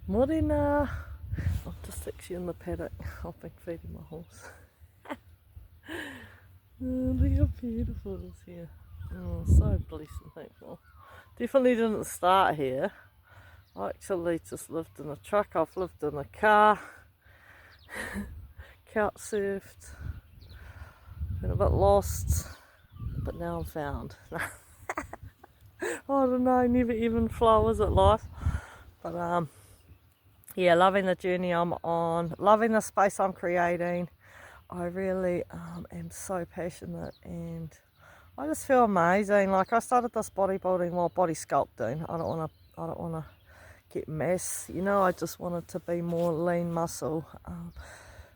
Morena. I'm just actually in the paddock. I've been feeding my horse. Oh, look how beautiful it is here. Oh, so blessed and thankful. Definitely didn't start here. I actually just lived in a truck. I've lived in a car, couch surfed, been a bit lost, but now I'm found. I don't know, never even flowers at life. But yeah, loving the journey I'm on, loving the space I'm creating. I really am so passionate, and I just feel amazing. Like, I started this bodybuilding while body sculpting. I don't wanna get mass. I just wanted to be more lean muscle.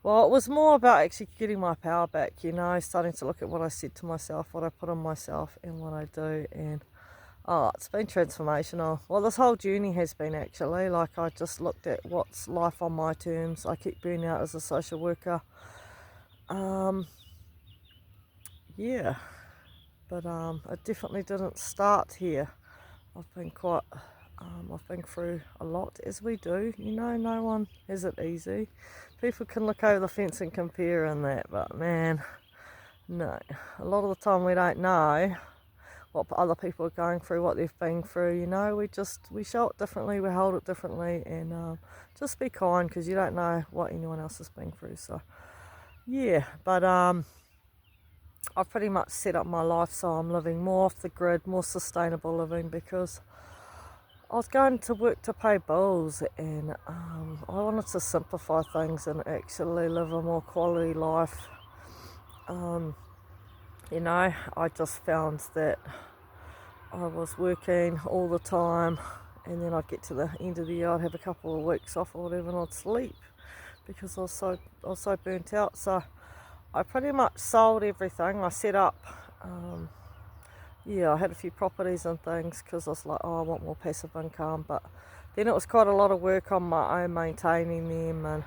Well, it was more about actually getting my power back. Starting to look at what I said to myself, what I put on myself, and what I do, and oh, it's been transformational. Well, this whole journey has been actually. Like, I just looked at what's life on my terms. I keep burning out as a social worker. Yeah, but it definitely didn't start here. I've been I've been through a lot, as we do. No one has it easy. People can look over the fence and compare and that, but man, no. A lot of the time we don't know what other people are going through, what they've been through. We show it differently, we hold it differently, and just be kind, because you don't know what anyone else has been through. So yeah, but I've pretty much set up my life so I'm living more off the grid, more sustainable living, because I was going to work to pay bills, and I wanted to simplify things and actually live a more quality life. I just found that I was working all the time, and then I'd get to the end of the year, I'd have a couple of weeks off or whatever, and I'd sleep because I was so burnt out. So I pretty much sold everything. I set up, I had a few properties and things, because I was like, oh, I want more passive income. But then it was quite a lot of work on my own, maintaining them, and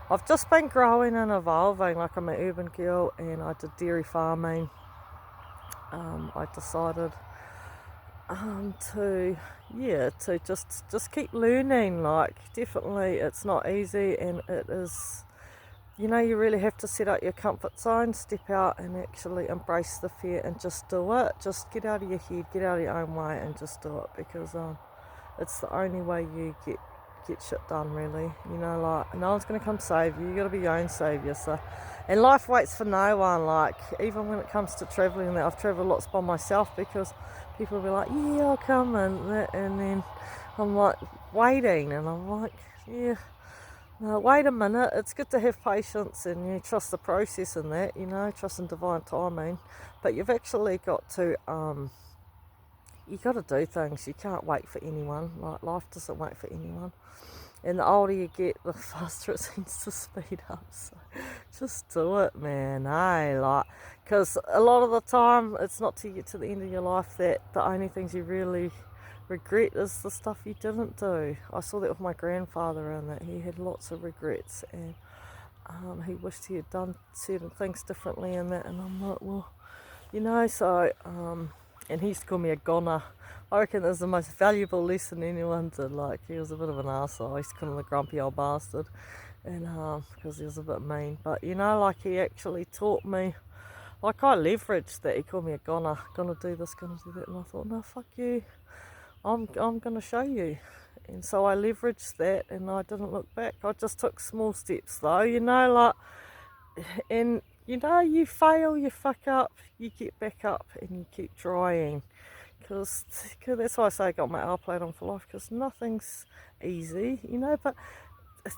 I've just been growing and evolving. Like, I'm an urban girl, and I did dairy farming. I decided to just keep learning. Like, definitely it's not easy, and it is, you really have to set out your comfort zone, step out and actually embrace the fear and just do it. Just get out of your head, get out of your own way, and just do it, because it's the only way you get shit done, really. Like, no one's going to come save you. You got to be your own saviour. So, and life waits for no one. Like, even when it comes to travelling, I've travelled lots by myself, because people will be like, yeah, I'll come, and then I'm like waiting, and I'm like, yeah. No, wait a minute. It's good to have patience, and you trust the process and that, trust in divine timing. But you've actually got to you got to do things. You can't wait for anyone. Like, life doesn't wait for anyone. And the older you get, the faster it seems to speed up. So just do it, man. Like, because a lot of the time, it's not till you get to the end of your life that the only things you really regret is the stuff you didn't do. I saw that with my grandfather, and that he had lots of regrets, and he wished he had done certain things differently, and that. And I'm like, well, so and he used to call me a goner. I reckon that's the most valuable lesson anyone did. Like, he was a bit of an arsehole. I used to call him a grumpy old bastard, and because he was a bit mean. But like, he actually taught me. Like, I leveraged that. He called me a goner, gonna do this, gonna do that, and I thought, no, fuck you. I'm gonna show you. And so I leveraged that, and I didn't look back. I just took small steps, though, like, and you fail, you fuck up, you get back up, and you keep trying. Because that's why I say I got my R plate on for life, because nothing's easy, but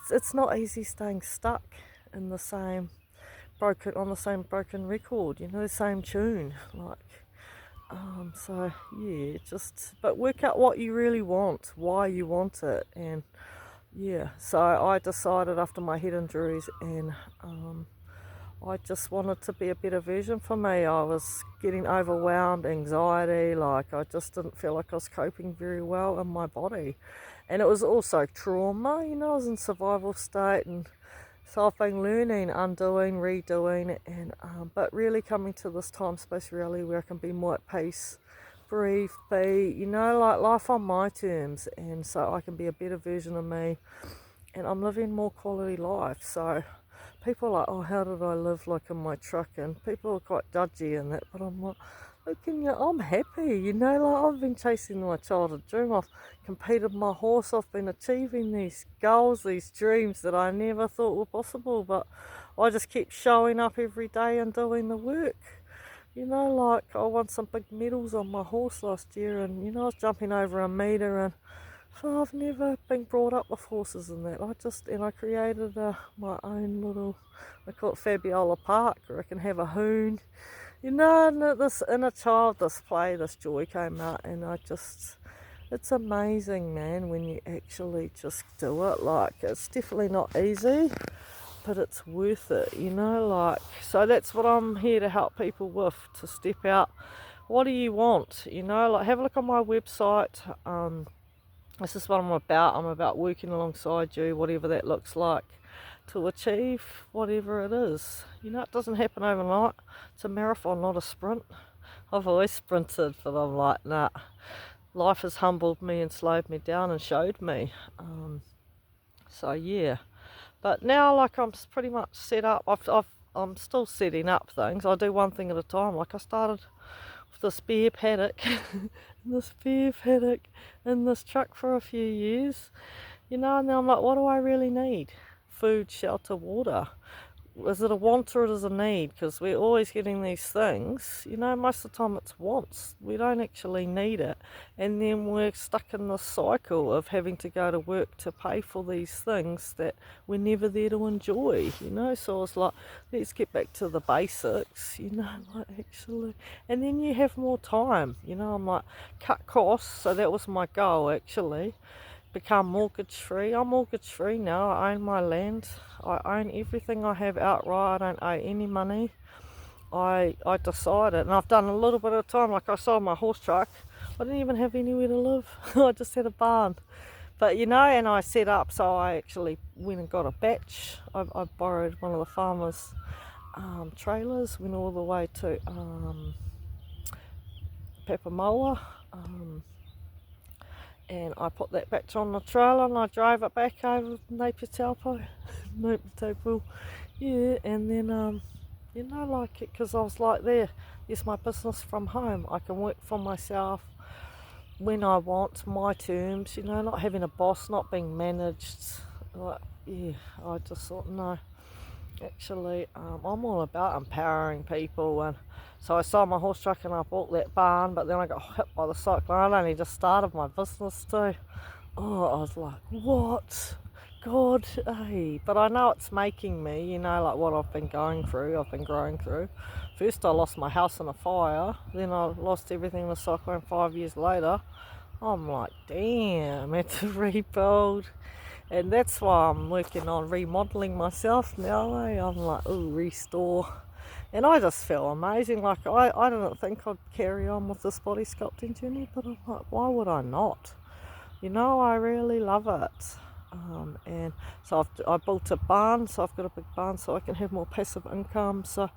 it's not easy staying stuck in the same broken record, the same tune. Like, so yeah, but work out what you really want, why you want it. And yeah, so I decided after my head injuries, and I just wanted to be a better version for me. I was getting overwhelmed, anxiety, like, I just didn't feel like I was coping very well in my body. And it was also trauma, I was in survival state, and so I've been learning, undoing, redoing, and but really coming to this time space really where I can be more at peace breathe, be, like life on my terms, and so I can be a better version of me, and I'm living more quality life. So people are like, oh, how did I live like in my truck? And people are quite judgy in that, but I'm like, I'm happy, like I've been chasing my childhood dream. I've competed my horse, I've been achieving these goals, these dreams that I never thought were possible, but I just keep showing up every day and doing the work. Like I won some big medals on my horse last year, and I was jumping over a metre, and so I've never been brought up with horses and that. I created my own little, I call it Fabiola Park, where I can have a hoon. And this inner child, this play, this joy came out, and it's amazing, man, when you actually just do it. Like, it's definitely not easy, but it's worth it, like, so that's what I'm here to help people with, to step out. What do you want? Like, have a look on my website. This is what I'm about. I'm about working alongside you, whatever that looks like, to achieve whatever it is. It doesn't happen overnight. It's a marathon, not a sprint. I've always sprinted, but I'm like, nah. Life has humbled me and slowed me down and showed me. So yeah. But now, like, I'm pretty much set up. I'm still setting up things. I do one thing at a time. Like, I started with this bear paddock, in this truck for a few years, and then I'm like, what do I really need? Food, shelter, water. Is it a want or is it a need? Because we're always getting these things, most of the time it's wants. We don't actually need it, and then we're stuck in this cycle of having to go to work to pay for these things that we're never there to enjoy, so it's like, let's get back to the basics, like, actually, and then you have more time, I'm like, cut costs. So that was my goal, actually. Become mortgage free. I'm mortgage free now. I own my land. I own everything I have outright. I don't owe any money. I decided, and I've done a little bit of time. Like, I sold my horse truck. I didn't even have anywhere to live. I just had a barn. But and I set up, so I actually went and got a batch. I borrowed one of the farmers' trailers, went all the way to Papamoa. And I put that batch on the trailer, and I drove it back over Napier Taupo, yeah, and then, like it, because I was like, there's my business from home. I can work for myself when I want, my terms, not having a boss, not being managed. Like, yeah, I just thought, no, actually, I'm all about empowering people. And so I sold my horse truck and I bought that barn, but then I got hit by the cyclone. I only just started my business too. Oh, I was like, what? God, hey. But I know it's making me, like what I've been growing through. First I lost my house in a fire, then I lost everything in a cyclone 5 years later. I'm like, damn, I had to rebuild. And that's why I'm working on remodeling myself now. I'm like, ooh, restore. And I just feel amazing. Like, I didn't think I'd carry on with this body sculpting journey, but I'm like, why would I not? I really love it. And so I built a barn, so I've got a big barn so I can have more passive income. So,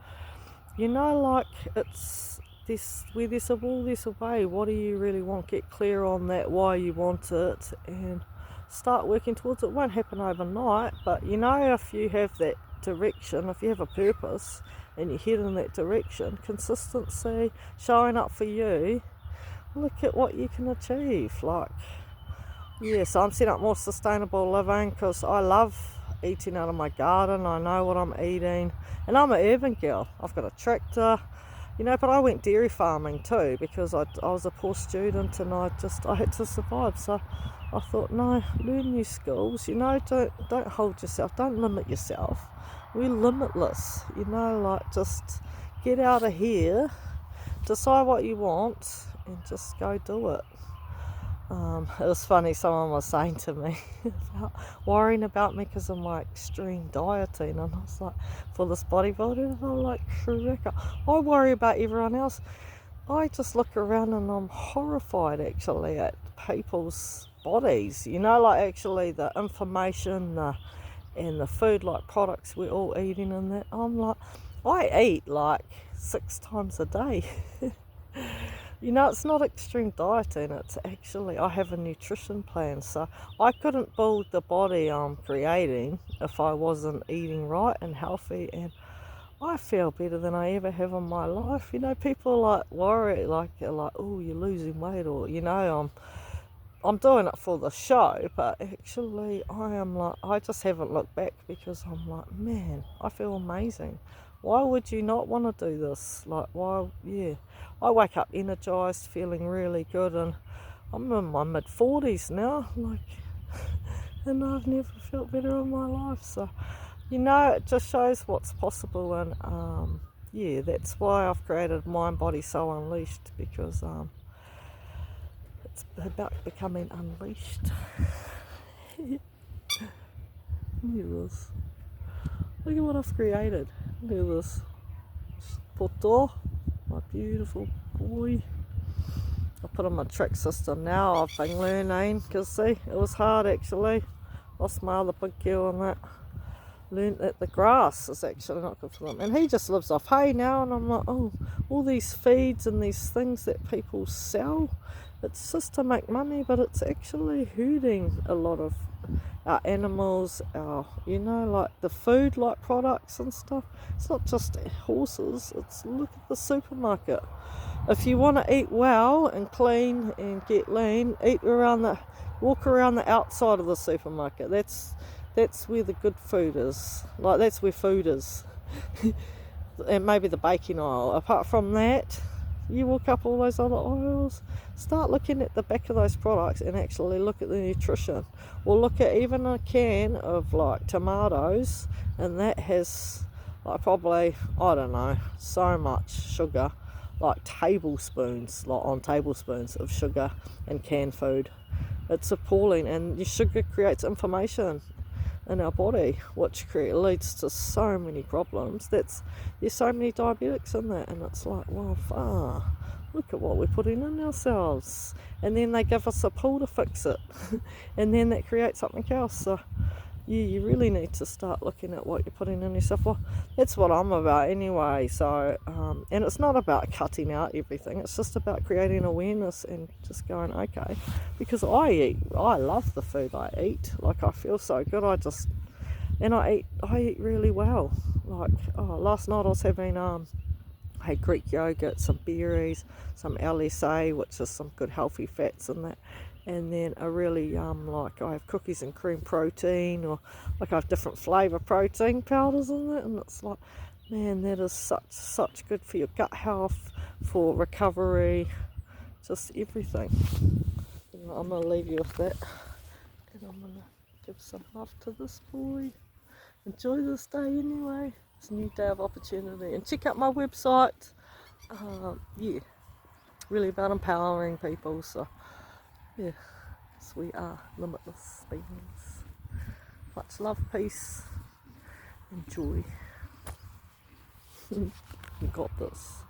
like, it's this, where there's a will, there's a way. What do you really want? Get clear on that, why you want it, and start working towards it. It won't happen overnight, but if you have that direction, if you have a purpose and you head in that direction, consistency, showing up for you, look at what you can achieve. Like, yeah, so I'm setting up more sustainable living because I love eating out of my garden. I know what I'm eating, and I'm an urban girl. I've got a tractor, but I went dairy farming too because I was a poor student and I had to survive. So I thought, no, learn new skills, don't hold yourself, don't limit yourself. We're limitless, like, just get out of here, decide what you want, and just go do it. It was funny, someone was saying to me about worrying about me because of my extreme dieting, and I was like, for this bodybuilding, and I'm like, Rebecca, I worry about everyone else. I just look around and I'm horrified actually at people's bodies, like actually the information and the food, like products we're all eating and that. I'm like, I eat like 6 times a day. You know, it's not extreme dieting, it's actually, I have a nutrition plan, so I couldn't build the body I'm creating if I wasn't eating right and healthy, and I feel better than I ever have in my life. You know, people like worry, like, oh, you're losing weight, or, you know, I'm doing it for the show, but actually I am like, I just haven't looked back because I'm like, man, I feel amazing. Why would you not want to do this? Like, why? Yeah, I wake up energized, feeling really good, and I'm in my mid-40s now, like, and I've never felt better in my life. So, you know, it just shows what's possible, and yeah, that's why I've created Mind Body Soul Unleashed, because it's about becoming unleashed. Look at this. Look at what I've created. Look at this. Poto, my beautiful boy. I put on my track system now. I've been learning, because see, it was hard actually. Lost my other big girl on that. Learned that the grass is actually not good for them. And he just lives off hay now, and I'm like, oh, all these feeds and these things that people sell, it's just to make money, but it's actually hurting a lot of our animals, our, you know, like the food, like products and stuff. It's not just horses, it's, look at the supermarket. If you want to eat well and clean and get lean, walk around the outside of the supermarket. That's where the good food is. Like, that's where food is. And maybe the baking aisle. Apart from that, you walk up all those other aisles, start looking at the back of those products and actually look at the nutrition. Or look at even a can of like tomatoes, and that has like probably, I don't know, so much sugar, like tablespoons, like on tablespoons of sugar in canned food. It's appalling, and your sugar creates inflammation in our body, which leads to so many problems. There's so many diabetics in that, and it's like, well, look at what we're putting in ourselves. And then they give us a pill to fix it, and then that creates something else. So yeah, you really need to start looking at what you're putting in yourself. Well, that's what I'm about anyway. So, and it's not about cutting out everything. It's just about creating awareness and just going, okay, because I love the food I eat. Like, I feel so good. I eat really well. Like, last night I was having, I had Greek yogurt, some berries, some LSA, which is some good healthy fats in that. And then a really like, I have cookies and cream protein, or like I have different flavour protein powders in it, and it's like, man, that is such good for your gut health, for recovery, just everything. And I'm gonna leave you with that, and I'm gonna give some love to this boy. Enjoy this day anyway. It's a new day of opportunity, and check out my website. Yeah, really about empowering people. So yeah, yes, we are limitless beings. Much love, peace, and joy. You got this.